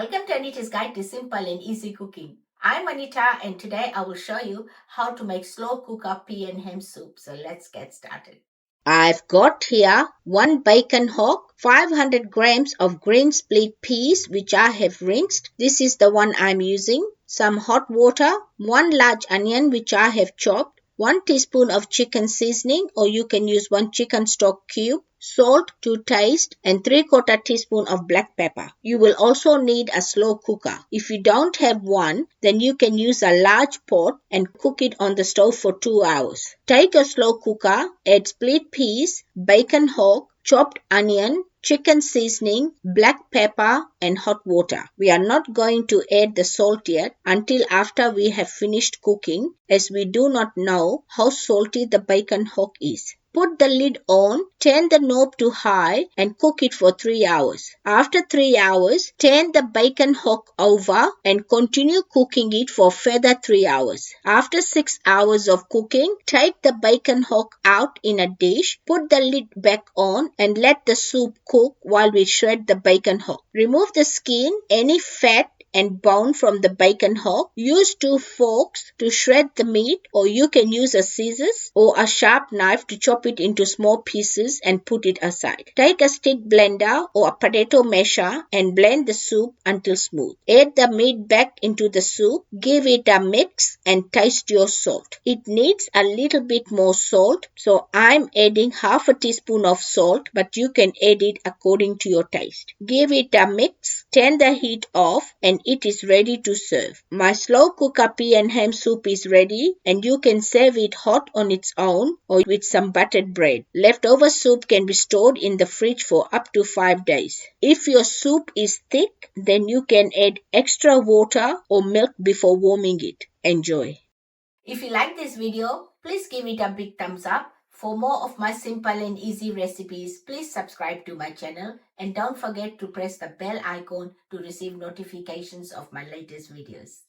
Welcome to Anita's Guide to Simple and Easy Cooking. I'm Anita and today I will show you how to make slow cooker pea and ham soup. So let's get started. I've got here 1 bacon hock, 500 grams of green split peas which I have rinsed. This is the one I'm using. Some hot water, 1 large onion which I have chopped, 1 teaspoon of chicken seasoning or you can use 1 chicken stock cube, salt to taste and 3/4 teaspoon of black pepper. You will also need a slow cooker. If you don't have one, then you can use a large pot and cook it on the stove for 2 hours. Take a slow cooker, add split peas, bacon hock, chopped onion, chicken seasoning, black pepper and hot water. We are not going to add the salt yet until after we have finished cooking, as we do not know how salty the bacon hock is. Put the lid on, turn the knob to high and cook it for 3 hours. After 3 hours, turn the bacon hock over and continue cooking it for further 3 hours. After 6 hours of cooking, take the bacon hock out in a dish, put the lid back on and let the soup cook while we shred the bacon hock. Remove the skin, any fat and bone from the bacon hock. Use 2 forks to shred the meat or you can use a scissors or a sharp knife to chop it into small pieces and put it aside. Take a stick blender or a potato masher and blend the soup until smooth. Add the meat back into the soup, give it a mix and taste your salt. It needs a little bit more salt, so I'm adding half a teaspoon of salt, but you can add it according to your taste. Give it a mix, turn the heat off and it is ready to serve. My slow cooker pea and ham soup is ready and you can serve it hot on its own or with some buttered bread. Leftover soup can be stored in the fridge for up to 5 days. If your soup is thick, then you can add extra water or milk before warming it. Enjoy. If you like this video, please give it a big thumbs up. For more of my simple and easy recipes, please subscribe to my channel and don't forget to press the bell icon to receive notifications of my latest videos.